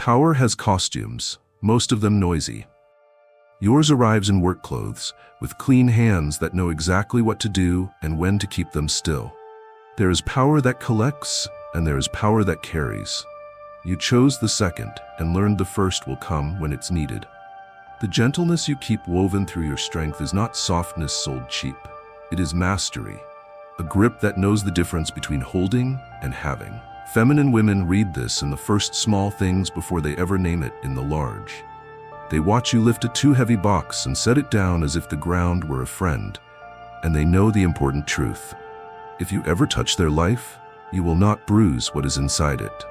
Power has costumes, most of them noisy. Yours arrives in work clothes, with clean hands that know exactly what to do and when to keep them still. There is power that collects, and there is power that carries. You chose the second, and learned the first will come when it's needed. The gentleness you keep woven through your strength is not softness sold cheap. It is mastery, a grip that knows the difference between holding and having. Feminine women read this in the first small things before they ever name it in the large. They watch you lift a too heavy box and set it down as if the ground were a friend, and they know the important truth. If you ever touch their life, you will not bruise what is inside it.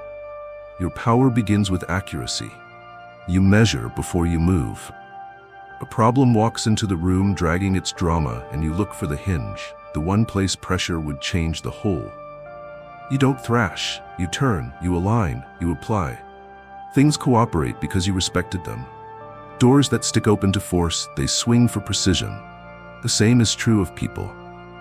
Your power begins with accuracy. You measure before you move. A problem walks into the room dragging its drama, and you look for the hinge, the one place pressure would change the whole. You don't thrash, you turn, you align, you apply. Things cooperate because you respected them. Doors that stick open to force, they swing for precision. The same is true of people.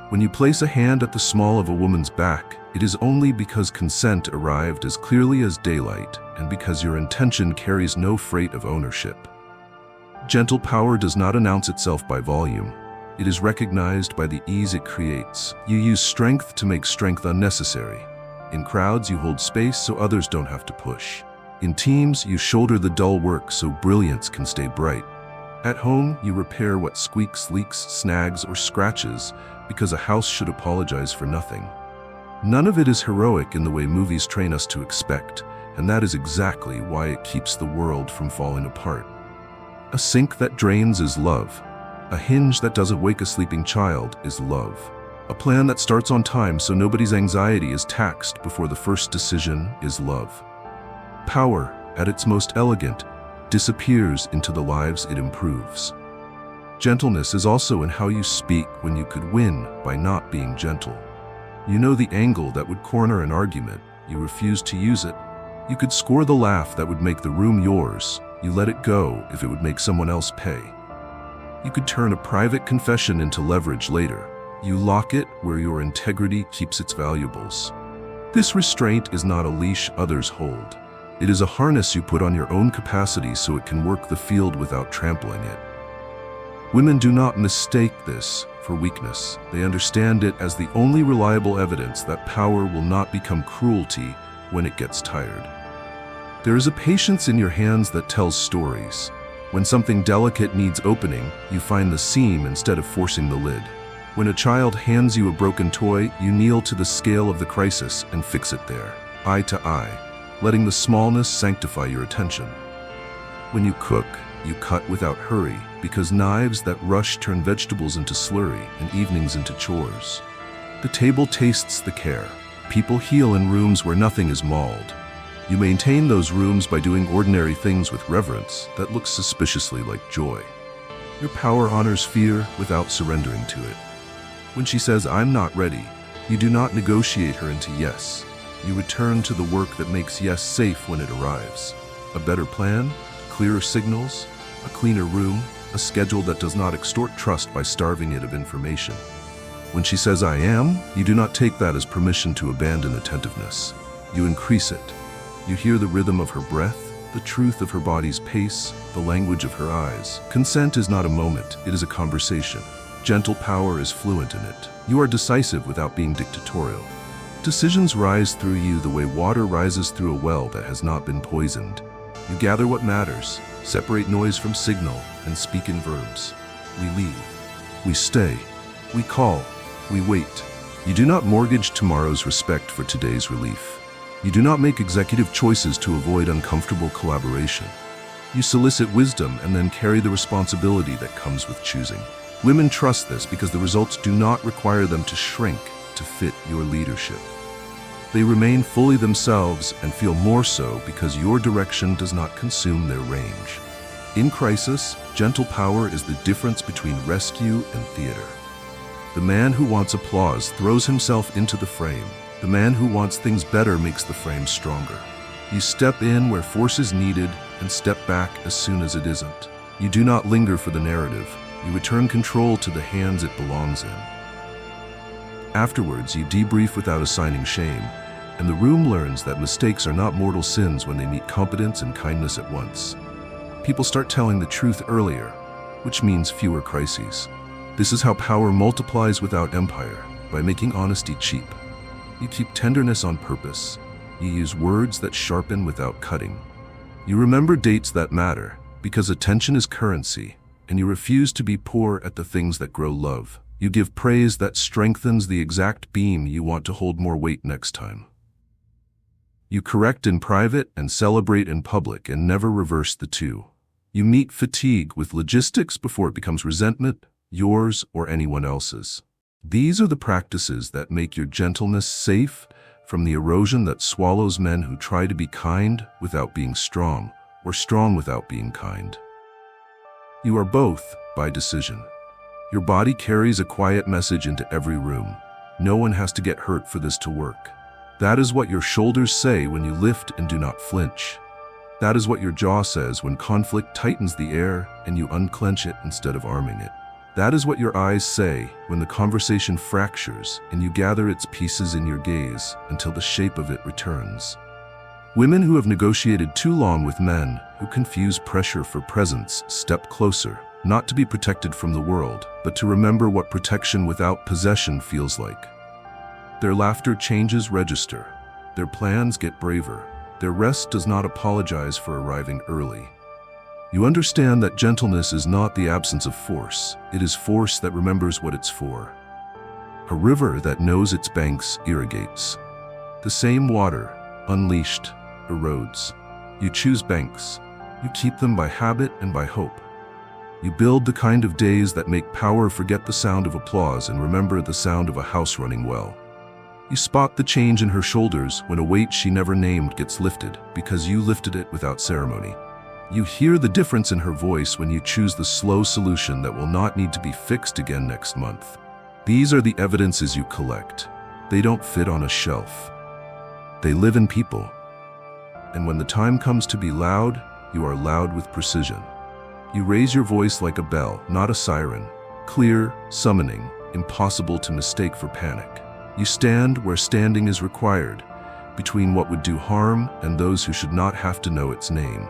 When you place a hand at the small of a woman's back, it is only because consent arrived as clearly as daylight and because your intention carries no freight of ownership. Gentle power does not announce itself by volume. It is recognized by the ease it creates. You use strength to make strength unnecessary. In crowds, you hold space so others don't have to push. In teams, you shoulder the dull work so brilliance can stay bright. At home, you repair what squeaks, leaks, snags, or scratches because a house should apologize for nothing. None of it is heroic in the way movies train us to expect, and that is exactly why it keeps the world from falling apart. A sink that drains is love. A hinge that doesn't wake a sleeping child is love. A plan that starts on time so nobody's anxiety is taxed before the first decision is love. Power, at its most elegant, disappears into the lives it improves. Gentleness is also in how you speak when you could win by not being gentle. You know the angle that would corner an argument, you refuse to use it. You could score the laugh that would make the room yours, you let it go if it would make someone else pay. You could turn a private confession into leverage later. You lock it where your integrity keeps its valuables. This restraint is not a leash others hold. It is a harness you put on your own capacity so it can work the field without trampling it. Women do not mistake this for weakness. They understand it as the only reliable evidence that power will not become cruelty when it gets tired. There is a patience in your hands that tells stories. When something delicate needs opening, you find the seam instead of forcing the lid. When a child hands you a broken toy, you kneel to the scale of the crisis and fix it there, eye to eye, letting the smallness sanctify your attention. When you cook, you cut without hurry, because knives that rush turn vegetables into slurry and evenings into chores. The table tastes the care. People heal in rooms where nothing is mauled. You maintain those rooms by doing ordinary things with reverence that looks suspiciously like joy. Your power honors fear without surrendering to it. When she says, "I'm not ready," you do not negotiate her into yes. You return to the work that makes yes safe when it arrives. A better plan, clearer signals, a cleaner room, a schedule that does not extort trust by starving it of information. When she says, "I am," you do not take that as permission to abandon attentiveness. You increase it. You hear the rhythm of her breath, the truth of her body's pace, the language of her eyes. Consent is not a moment, it is a conversation. Gentle power is fluent in it. You are decisive without being dictatorial. Decisions rise through you the way water rises through a well that has not been poisoned. You gather what matters, separate noise from signal, and speak in verbs. We leave. We stay. We call. We wait. You do not mortgage tomorrow's respect for today's relief. You do not make executive choices to avoid uncomfortable collaboration. You solicit wisdom and then carry the responsibility that comes with choosing. Women trust this because the results do not require them to shrink to fit your leadership. They remain fully themselves and feel more so because your direction does not consume their range. In crisis, gentle power is the difference between rescue and theater. The man who wants applause throws himself into the frame. The man who wants things better makes the frame stronger. You step in where force is needed and step back as soon as it isn't. You do not linger for the narrative. You return control to the hands it belongs in. Afterwards, you debrief without assigning shame. and the room learns that mistakes are not mortal sins when they meet competence and kindness at once. People start telling the truth earlier, which means fewer crises. This is how power multiplies without empire, by making honesty cheap. You keep tenderness on purpose. You use words that sharpen without cutting. You remember dates that matter, because attention is currency, and you refuse to be poor at the things that grow love. You give praise that strengthens the exact beam you want to hold more weight next time. You correct in private and celebrate in public and never reverse the two. You meet fatigue with logistics before it becomes resentment, yours or anyone else's. These are the practices that make your gentleness safe from the erosion that swallows men who try to be kind without being strong, or strong without being kind. You are both by decision. Your body carries a quiet message into every room. No one has to get hurt for this to work. That is what your shoulders say when you lift and do not flinch. That is what your jaw says when conflict tightens the air and you unclench it instead of arming it. That is what your eyes say when the conversation fractures and you gather its pieces in your gaze until the shape of it returns. Women who have negotiated too long with men who confuse pressure for presence step closer, not to be protected from the world, but to remember what protection without possession feels like. Their laughter changes register. Their plans get braver. Their rest does not apologize for arriving early. You understand that gentleness is not the absence of force. It is force that remembers what it's for. A river that knows its banks irrigates. The same water, unleashed, erodes. You choose banks. You keep them by habit and by hope. You build the kind of days that make power forget the sound of applause and remember the sound of a house running well. You spot the change in her shoulders when a weight she never named gets lifted because you lifted it without ceremony. You hear the difference in her voice when you choose the slow solution that will not need to be fixed again next month. These are the evidences you collect. They don't fit on a shelf. They live in people. And when the time comes to be loud, you are loud with precision. You raise your voice like a bell, not a siren. Clear, summoning, impossible to mistake for panic. You stand where standing is required, between what would do harm and those who should not have to know its name.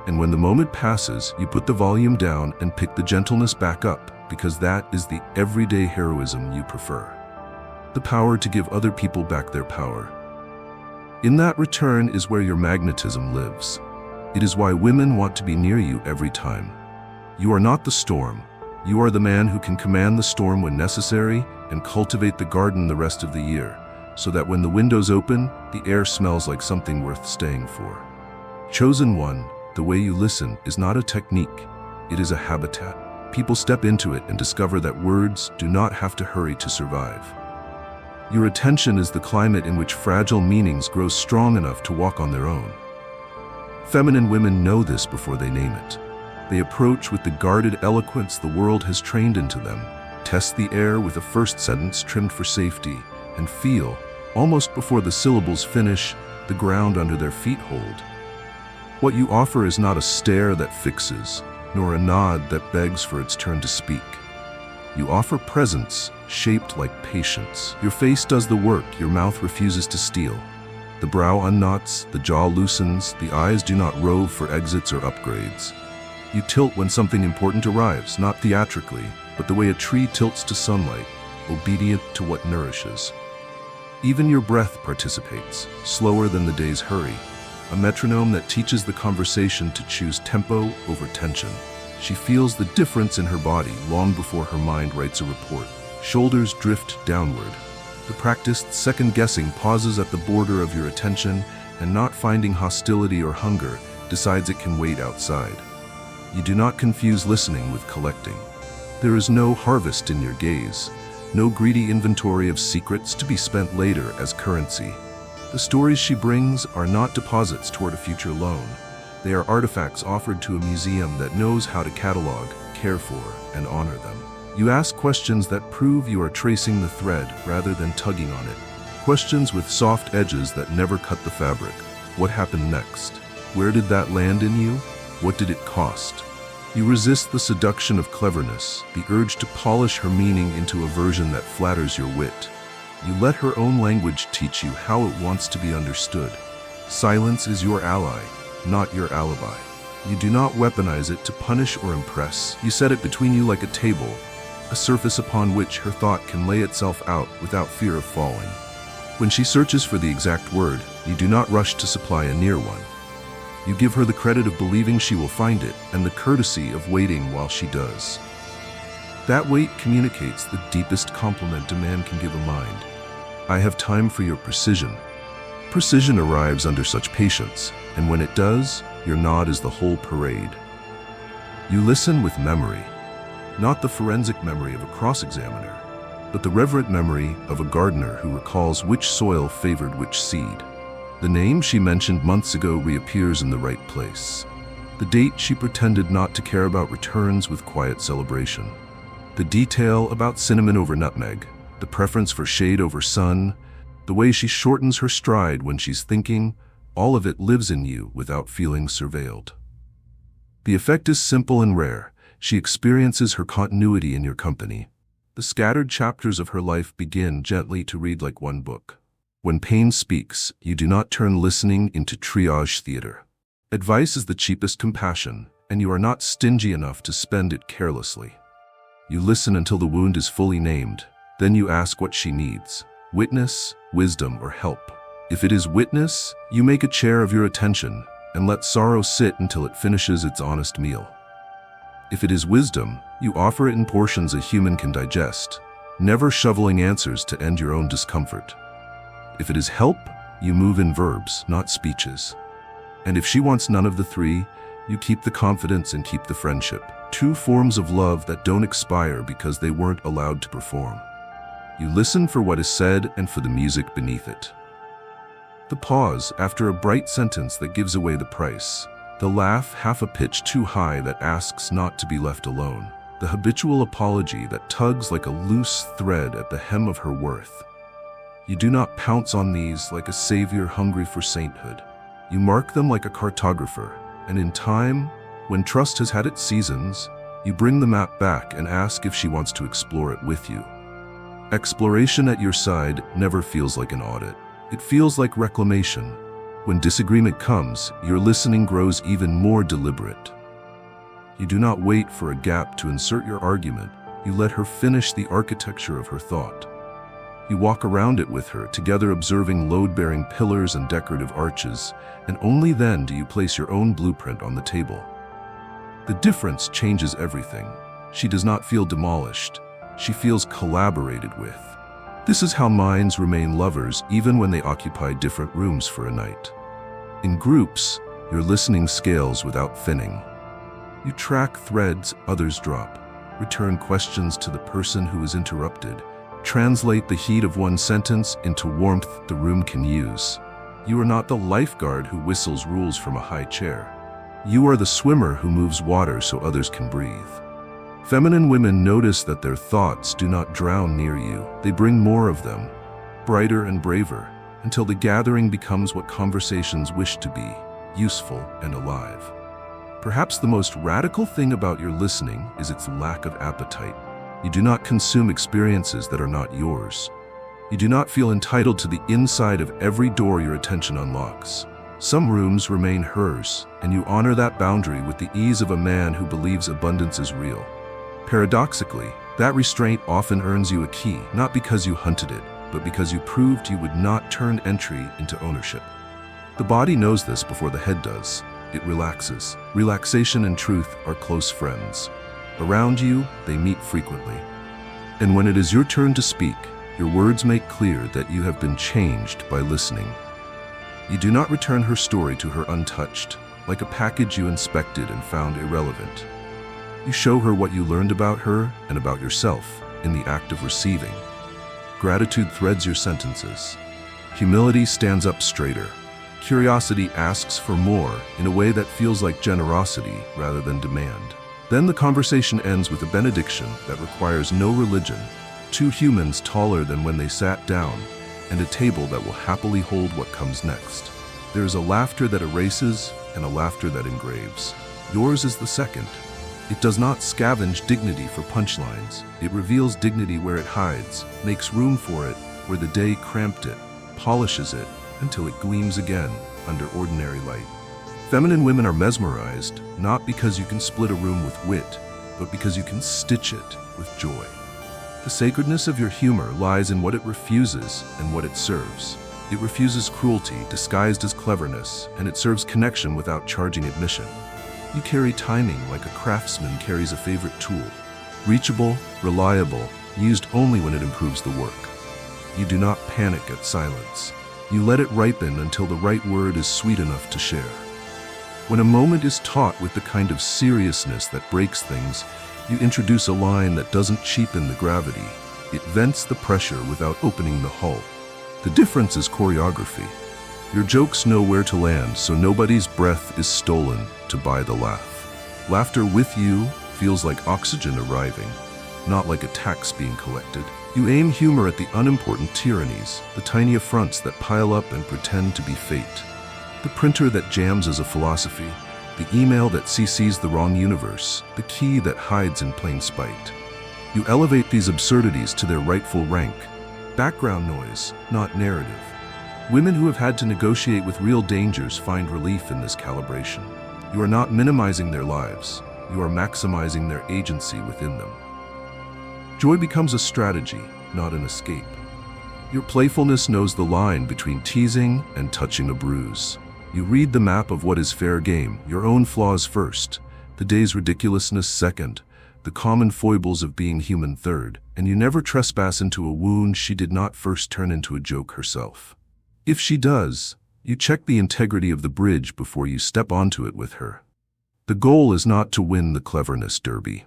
And when the moment passes, you put the volume down and pick the gentleness back up, because that is the everyday heroism you prefer. The power to give other people back their power. In that return is where your magnetism lives. It is why women want to be near you every time. You are not the storm. You are the man who can command the storm when necessary and cultivate the garden the rest of the year, so that when the windows open, the air smells like something worth staying for. Chosen one, the way you listen is not a technique, it is a habitat. People step into it and discover that words do not have to hurry to survive. Your attention is the climate in which fragile meanings grow strong enough to walk on their own. Feminine women know this before they name it. They approach with the guarded eloquence the world has trained into them, test the air with a first sentence trimmed for safety, and feel, almost before the syllables finish, the ground under their feet hold. What you offer is not a stare that fixes, nor a nod that begs for its turn to speak. You offer presence, shaped like patience. Your face does the work your mouth refuses to steal. The brow unknots, the jaw loosens, the eyes do not rove for exits or upgrades. You tilt when something important arrives, not theatrically, but the way a tree tilts to sunlight, obedient to what nourishes. Even your breath participates, slower than the day's hurry, a metronome that teaches the conversation to choose tempo over tension. She feels the difference in her body long before her mind writes a report. Shoulders drift downward. The practiced second-guessing pauses at the border of your attention and, not finding hostility or hunger, decides it can wait outside. You do not confuse listening with collecting. There is no harvest in your gaze, no greedy inventory of secrets to be spent later as currency. The stories she brings are not deposits toward a future loan. They are artifacts offered to a museum that knows how to catalog, care for, and honor them. You ask questions that prove you are tracing the thread rather than tugging on it. Questions with soft edges that never cut the fabric. What happened next? Where did that land in you? What did it cost? You resist the seduction of cleverness, the urge to polish her meaning into a version that flatters your wit. You let her own language teach you how it wants to be understood. Silence is your ally, not your alibi. You do not weaponize it to punish or impress. You set it between you like a table, a surface upon which her thought can lay itself out without fear of falling. When she searches for the exact word, you do not rush to supply a near one. You give her the credit of believing she will find it and the courtesy of waiting while she does. That wait communicates the deepest compliment a man can give a mind. I have time for your precision. Precision arrives under such patience, and when it does, your nod is the whole parade. You listen with memory, not the forensic memory of a cross-examiner, but the reverent memory of a gardener who recalls which soil favored which seed. The name she mentioned months ago reappears in the right place. The date she pretended not to care about returns with quiet celebration. The detail about cinnamon over nutmeg, the preference for shade over sun, the way she shortens her stride when she's thinking, all of it lives in you without feeling surveilled. The effect is simple and rare. She experiences her continuity in your company. The scattered chapters of her life begin gently to read like one book. When pain speaks, you do not turn listening into triage theater. Advice is the cheapest compassion, and you are not stingy enough to spend it carelessly. You listen until the wound is fully named. Then you ask what she needs: witness, wisdom, or help. If it is witness, you make a chair of your attention and let sorrow sit until it finishes its honest meal. If it is wisdom, you offer it in portions a human can digest, never shoveling answers to end your own discomfort. If it is help, you move in verbs, not speeches. And if she wants none of the three, you keep the confidence and keep the friendship. Two forms of love that don't expire because they weren't allowed to perform. You listen for what is said and for the music beneath it. The pause after a bright sentence that gives away the price. The laugh half a pitch too high that asks not to be left alone. The habitual apology that tugs like a loose thread at the hem of her worth. You do not pounce on these like a savior hungry for sainthood. You mark them like a cartographer, and in time, when trust has had its seasons, you bring the map back and ask if she wants to explore it with you. Exploration at your side never feels like an audit. It feels like reclamation. When disagreement comes, your listening grows even more deliberate. You do not wait for a gap to insert your argument. You let her finish the architecture of her thought. You walk around it with her, together observing load-bearing pillars and decorative arches, and only then do you place your own blueprint on the table. The difference changes everything. She does not feel demolished. She feels collaborated with. This is how minds remain lovers even when they occupy different rooms for a night. In groups, your listening scales without thinning. You track threads others drop, return questions to the person who is interrupted, translate the heat of one sentence into warmth the room can use. You are not the lifeguard who whistles rules from a high chair. You are the swimmer who moves water so others can breathe. Feminine women notice that their thoughts do not drown near you. They bring more of them, brighter and braver, until the gathering becomes what conversations wish to be, useful and alive. Perhaps the most radical thing about your listening is its lack of appetite. You do not consume experiences that are not yours. You do not feel entitled to the inside of every door your attention unlocks. Some rooms remain hers, and you honor that boundary with the ease of a man who believes abundance is real. Paradoxically, that restraint often earns you a key, not because you hunted it, but because you proved you would not turn entry into ownership. The body knows this before the head does. It relaxes. Relaxation and truth are close friends. Around you, they meet frequently. And when it is your turn to speak, your words make clear that you have been changed by listening. You do not return her story to her untouched, like a package you inspected and found irrelevant. You show her what you learned about her and about yourself in the act of receiving. Gratitude threads your sentences. Humility stands up straighter. Curiosity asks for more in a way that feels like generosity rather than demand. Then the conversation ends with a benediction that requires no religion, two humans taller than when they sat down, and a table that will happily hold what comes next. There is a laughter that erases and a laughter that engraves. Yours is the second. It does not scavenge dignity for punchlines. It reveals dignity where it hides, makes room for it, where the day cramped it, polishes it until it gleams again under ordinary light. Feminine women are mesmerized, not because you can split a room with wit, but because you can stitch it with joy. The sacredness of your humor lies in what it refuses and what it serves. It refuses cruelty disguised as cleverness, and it serves connection without charging admission. You carry timing like a craftsman carries a favorite tool. Reachable, reliable, used only when it improves the work. You do not panic at silence. You let it ripen until the right word is sweet enough to share. When a moment is taught with the kind of seriousness that breaks things, you introduce a line that doesn't cheapen the gravity. It vents the pressure without opening the hull. The difference is choreography. Your jokes know where to land, so nobody's breath is stolen to buy the laugh. Laughter with you feels like oxygen arriving, not like a tax being collected. You aim humor at the unimportant tyrannies, the tiny affronts that pile up and pretend to be fate. The printer that jams as a philosophy, the email that CCs the wrong universe, the key that hides in plain spite. You elevate these absurdities to their rightful rank. Background noise, not narrative. Women who have had to negotiate with real dangers find relief in this calibration. You are not minimizing their lives. You are maximizing their agency within them. Joy becomes a strategy, not an escape. Your playfulness knows the line between teasing and touching a bruise. You read the map of what is fair game, your own flaws first, the day's ridiculousness second, the common foibles of being human third, and you never trespass into a wound she did not first turn into a joke herself. If she does, you check the integrity of the bridge before you step onto it with her. The goal is not to win the cleverness derby.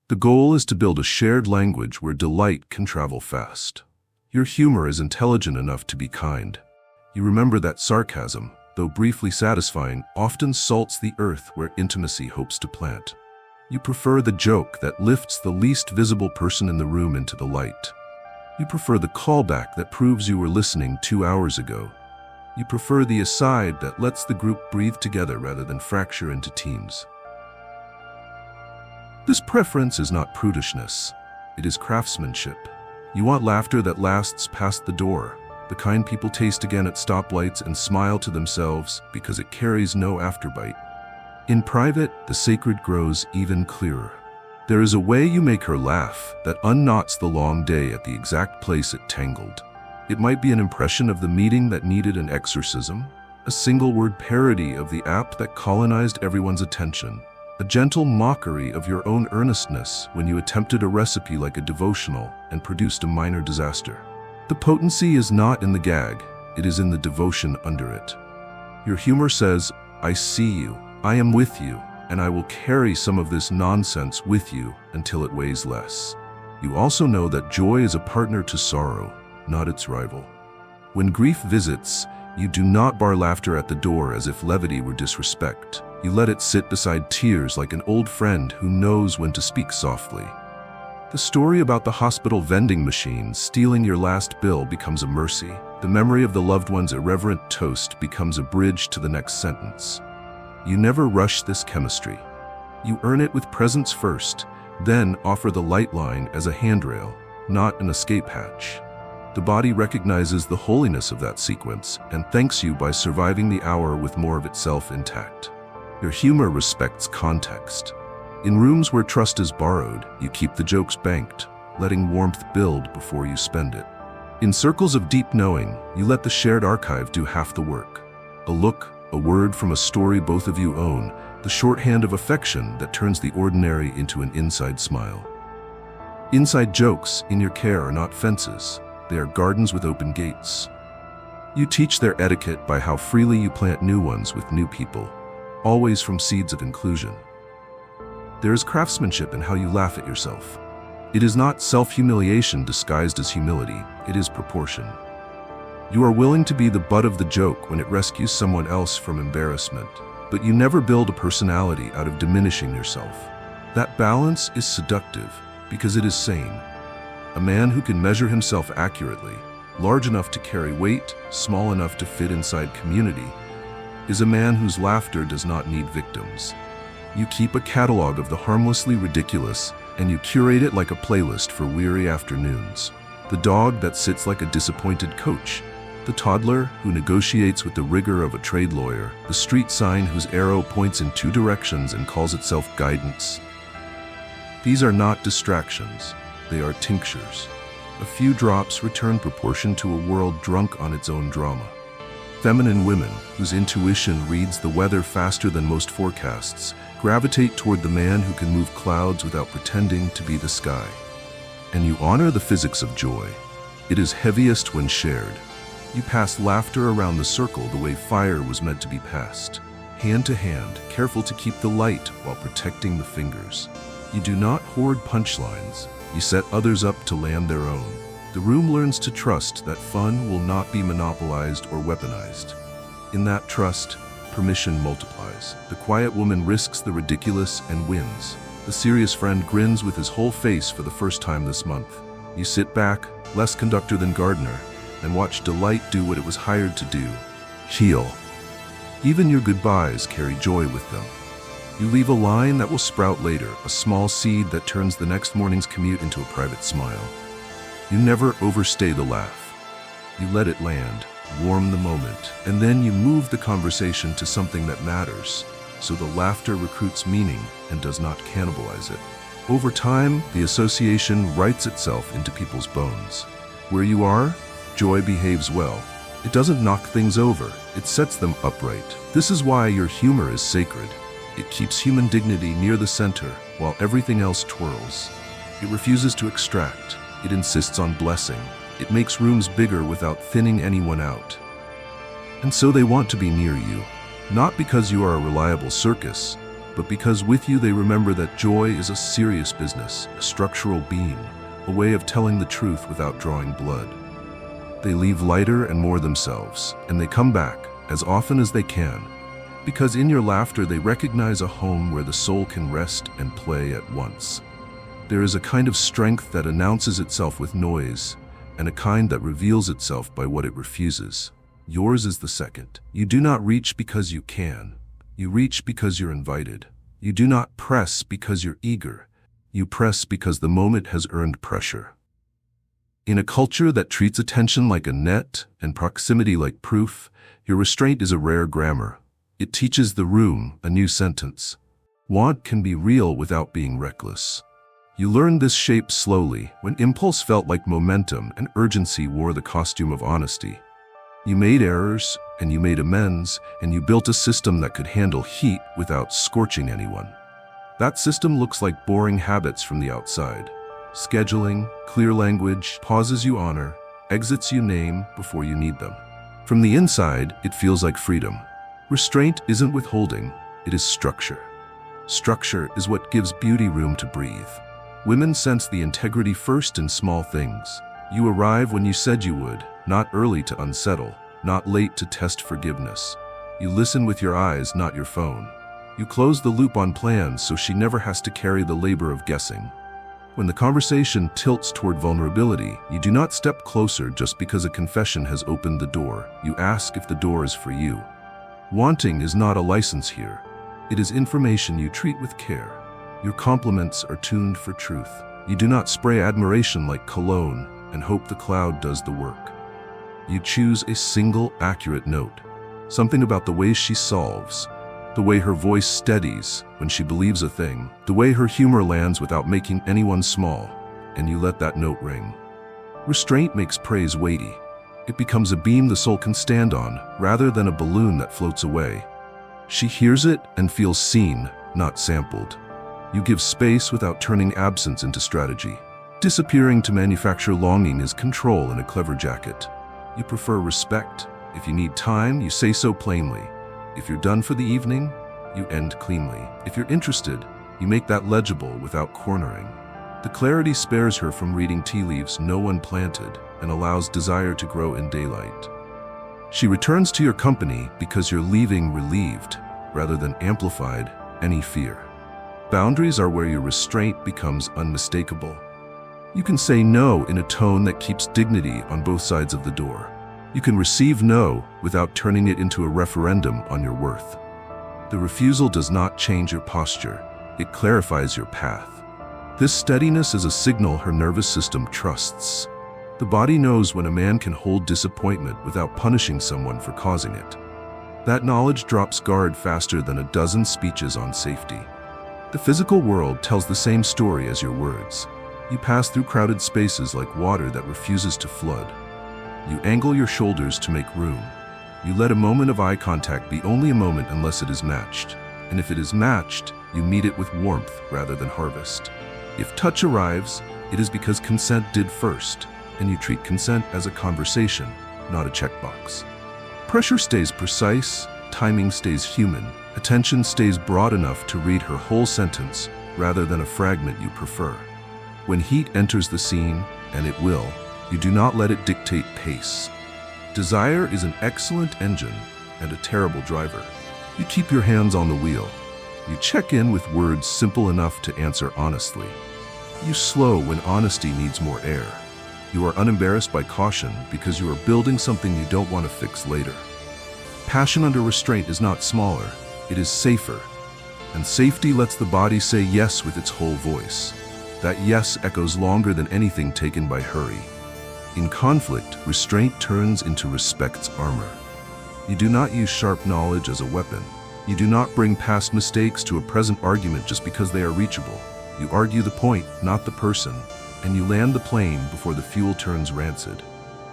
The goal is to build a shared language where delight can travel fast. Your humor is intelligent enough to be kind. You remember that sarcasm, though briefly satisfying, often salts the earth where intimacy hopes to plant. You prefer the joke that lifts the least visible person in the room into the light. You prefer the callback that proves you were listening 2 hours ago. You prefer the aside that lets the group breathe together rather than fracture into teams. This preference is not prudishness. It is craftsmanship. You want laughter that lasts past the door, the kind people taste again at stoplights and smile to themselves because it carries no afterbite. In private, the sacred grows even clearer. There is a way you make her laugh that unknots the long day at the exact place it tangled. It might be an impression of the meeting that needed an exorcism, a single-word parody of the app that colonized everyone's attention, a gentle mockery of your own earnestness when you attempted a recipe like a devotional and produced a minor disaster. The potency is not in the gag, it is in the devotion under it. Your humor says, I see you, I am with you, and I will carry some of this nonsense with you until it weighs less. You also know that joy is a partner to sorrow, not its rival. When grief visits, you do not bar laughter at the door as if levity were disrespect. You let it sit beside tears like an old friend who knows when to speak softly. The story about the hospital vending machine stealing your last bill becomes a mercy. The memory of the loved one's irreverent toast becomes a bridge to the next sentence. You never rush this chemistry. You earn it with presence first, then offer the light line as a handrail, not an escape hatch. The body recognizes the holiness of that sequence and thanks you by surviving the hour with more of itself intact. Your humor respects context. In rooms where trust is borrowed, you keep the jokes banked, letting warmth build before you spend it. In circles of deep knowing, you let the shared archive do half the work. A look, a word from a story both of you own, the shorthand of affection that turns the ordinary into an inside smile. Inside jokes in your care are not fences, they are gardens with open gates. You teach their etiquette by how freely you plant new ones with new people, always from seeds of inclusion. There is craftsmanship in how you laugh at yourself. It is not self-humiliation disguised as humility, it is proportion. You are willing to be the butt of the joke when it rescues someone else from embarrassment, but you never build a personality out of diminishing yourself. That balance is seductive because it is sane. A man who can measure himself accurately, large enough to carry weight, small enough to fit inside community, is a man whose laughter does not need victims. You keep a catalog of the harmlessly ridiculous, and you curate it like a playlist for weary afternoons. the dog that sits like a disappointed coach, the toddler who negotiates with the rigor of a trade lawyer, the street sign whose arrow points in two directions and calls itself guidance. These are not distractions, they are tinctures. A few drops return proportion to a world drunk on its own drama. Feminine women, whose intuition reads the weather faster than most forecasts, gravitate toward the man who can move clouds without pretending to be the sky. And you honor the physics of joy. It is heaviest when shared. You pass laughter around the circle the way fire was meant to be passed. Hand to hand, careful to keep the light while protecting the fingers. You do not hoard punchlines. You set others up to land their own. The room learns to trust that fun will not be monopolized or weaponized. In that trust, permission multiplies. The quiet woman risks the ridiculous and wins. The serious friend grins with his whole face for the first time this month. You sit back, less conductor than gardener, and watch delight do what it was hired to do: heal. Even your goodbyes carry joy with them. You leave a line that will sprout later, a small seed that turns the next morning's commute into a private smile. You never overstay the laugh. You let it land, warm the moment, and then you move the conversation to something that matters, so the laughter recruits meaning and does not cannibalize it. Over time, the association writes itself into people's bones. Where you are, joy behaves well. It doesn't knock things over, it sets them upright. This is why your humor is sacred. It keeps human dignity near the center while everything else twirls. It refuses to extract. It insists on blessing. It makes rooms bigger without thinning anyone out. And so they want to be near you, not because you are a reliable circus, but because with you they remember that joy is a serious business, a structural beam, a way of telling the truth without drawing blood. They leave lighter and more themselves, and they come back as often as they can, because in your laughter they recognize a home where the soul can rest and play at once. There is a kind of strength that announces itself with noise, and a kind that reveals itself by what it refuses. Yours is the second. You do not reach because you can. You reach because you're invited. You do not press because you're eager. You press because the moment has earned pressure. In a culture that treats attention like a net and proximity like proof, your restraint is a rare grammar. It teaches the room a new sentence. Want can be real without being reckless. You learned this shape slowly, when impulse felt like momentum and urgency wore the costume of honesty. You made errors, and you made amends, and you built a system that could handle heat without scorching anyone. That system looks like boring habits from the outside. Scheduling, clear language, pauses you honor, exits you name before you need them. From the inside, it feels like freedom. Restraint isn't withholding, it is structure. Structure is what gives beauty room to breathe. Women sense the integrity first in small things. You arrive when you said you would, not early to unsettle, not late to test forgiveness. You listen with your eyes, not your phone. You close the loop on plans so she never has to carry the labor of guessing. When the conversation tilts toward vulnerability, you do not step closer just because a confession has opened the door. You ask if the door is for you. Wanting is not a license here. It is information you treat with care. Your compliments are tuned for truth. You do not spray admiration like cologne and hope the cloud does the work. You choose a single accurate note. Something about the way she solves, the way her voice steadies when she believes a thing, the way her humor lands without making anyone small, and you let that note ring. Restraint makes praise weighty. It becomes a beam the soul can stand on, rather than a balloon that floats away. She hears it and feels seen, not sampled. You give space without turning absence into strategy. Disappearing to manufacture longing is control in a clever jacket. You prefer respect. If you need time, you say so plainly. If you're done for the evening, you end cleanly. If you're interested, you make that legible without cornering. The clarity spares her from reading tea leaves no one planted and allows desire to grow in daylight. She returns to your company because you're leaving relieved, rather than amplified any fear. Boundaries are where your restraint becomes unmistakable. You can say no in a tone that keeps dignity on both sides of the door. You can receive no without turning it into a referendum on your worth. The refusal does not change your posture, it clarifies your path. This steadiness is a signal her nervous system trusts. The body knows when a man can hold disappointment without punishing someone for causing it. That knowledge drops guard faster than a dozen speeches on safety. The physical world tells the same story as your words. You pass through crowded spaces like water that refuses to flood. You angle your shoulders to make room. You let a moment of eye contact be only a moment unless it is matched. And if it is matched, you meet it with warmth rather than harvest. If touch arrives, it is because consent did first, and you treat consent as a conversation, not a checkbox. Pressure stays precise, timing stays human, attention stays broad enough to read her whole sentence rather than a fragment you prefer. When heat enters the scene, and it will, you do not let it dictate pace. Desire is an excellent engine and a terrible driver. You keep your hands on the wheel. You check in with words simple enough to answer honestly. You slow when honesty needs more air. You are unembarrassed by caution because you are building something you don't want to fix later. Passion under restraint is not smaller, it is safer. And safety lets the body say yes with its whole voice. That yes echoes longer than anything taken by hurry. In conflict, restraint turns into respect's armor. You do not use sharp knowledge as a weapon. You do not bring past mistakes to a present argument just because they are reachable. You argue the point, not the person, and you land the plane before the fuel turns rancid.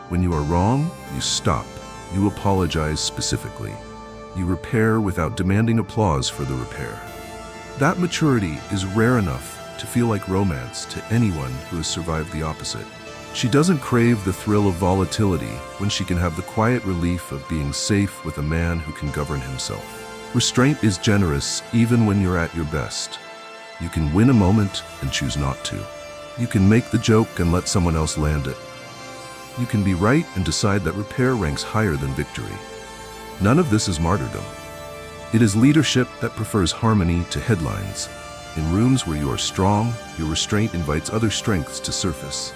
When you are wrong, you stop. You apologize specifically. You repair without demanding applause for the repair. That maturity is rare enough to feel like romance to anyone who has survived the opposite. She doesn't crave the thrill of volatility when she can have the quiet relief of being safe with a man who can govern himself. Restraint is generous even when you're at your best. You can win a moment and choose not to. You can make the joke and let someone else land it. You can be right and decide that repair ranks higher than victory. None of this is martyrdom. It is leadership that prefers harmony to headlines. In rooms where you are strong, your restraint invites other strengths to surface.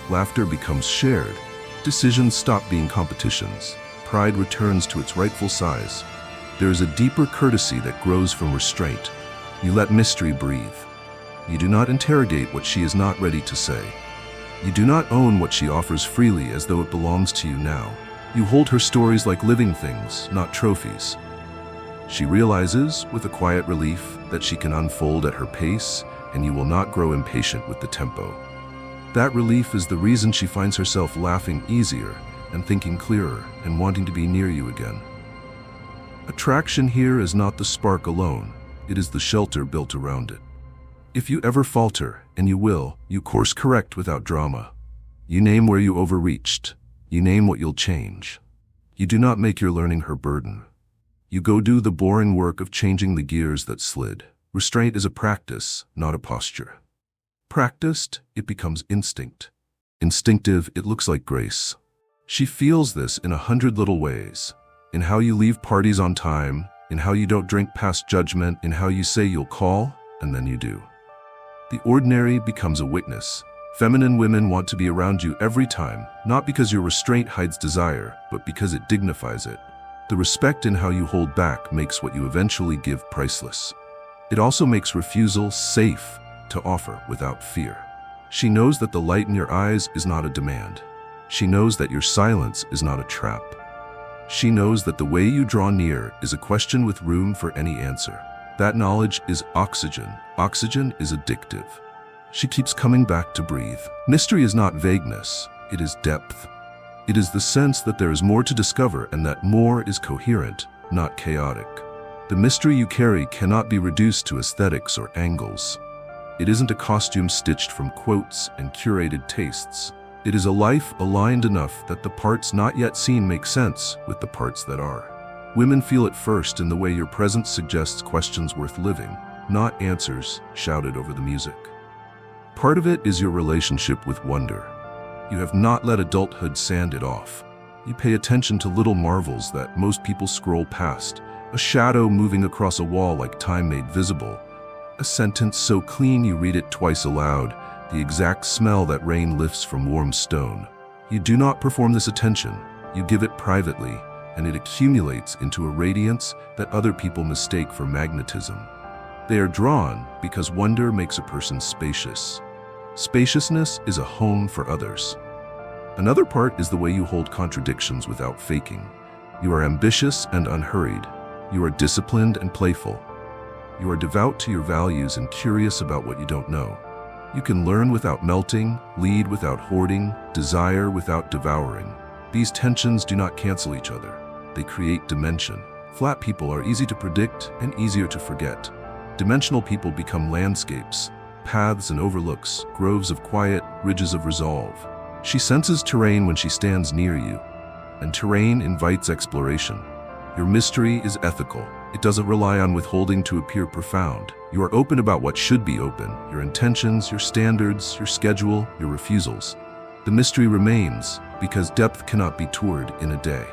Laughter becomes shared. Decisions stop being competitions. Pride returns to its rightful size. There is a deeper courtesy that grows from restraint. You let mystery breathe. You do not interrogate what she is not ready to say. You do not own what she offers freely as though it belongs to you now. You hold her stories like living things, not trophies. She realizes, with a quiet relief, that she can unfold at her pace, and you will not grow impatient with the tempo. That relief is the reason she finds herself laughing easier and thinking clearer and wanting to be near you again. Attraction here is not the spark alone, it is the shelter built around it. If you ever falter, and you will, you course correct without drama. You name where you overreached. You name what you'll change. You do not make your learning her burden. You go do the boring work of changing the gears that slid. Restraint is a practice, not a posture. Practiced, it becomes instinct. Instinctive, it looks like grace. She feels this in 100 little ways. In how you leave parties on time, in how you don't drink past judgment, in how you say you'll call, and then you do. The ordinary becomes a witness. Feminine women want to be around you every time, not because your restraint hides desire, but because it dignifies it. The respect in how you hold back makes what you eventually give priceless. It also makes refusal safe to offer without fear. She knows that the light in your eyes is not a demand. She knows that your silence is not a trap. She knows that the way you draw near is a question with room for any answer. That knowledge is oxygen. Oxygen is addictive. She keeps coming back to breathe. Mystery is not vagueness, it is depth. It is the sense that there is more to discover and that more is coherent, not chaotic. The mystery you carry cannot be reduced to aesthetics or angles. It isn't a costume stitched from quotes and curated tastes. It is a life aligned enough that the parts not yet seen make sense with the parts that are. Women feel it first in the way your presence suggests questions worth living, not answers shouted over the music. Part of it is your relationship with wonder. You have not let adulthood sand it off. You pay attention to little marvels that most people scroll past. A shadow moving across a wall like time made visible. A sentence so clean you read it twice aloud. The exact smell that rain lifts from warm stone. You do not perform this attention. You give it privately, and it accumulates into a radiance that other people mistake for magnetism. They are drawn because wonder makes a person spacious. Spaciousness is a home for others. Another part is the way you hold contradictions without faking. You are ambitious and unhurried. You are disciplined and playful. You are devout to your values and curious about what you don't know. You can learn without melting, lead without hoarding, desire without devouring. These tensions do not cancel each other. They create dimension. Flat people are easy to predict and easier to forget. Dimensional people become landscapes, paths and overlooks, groves of quiet, ridges of resolve. She senses terrain when she stands near you, and terrain invites exploration. Your mystery is ethical. It doesn't rely on withholding to appear profound. You are open about what should be open, your intentions, your standards, your schedule, your refusals. The mystery remains because depth cannot be toured in a day.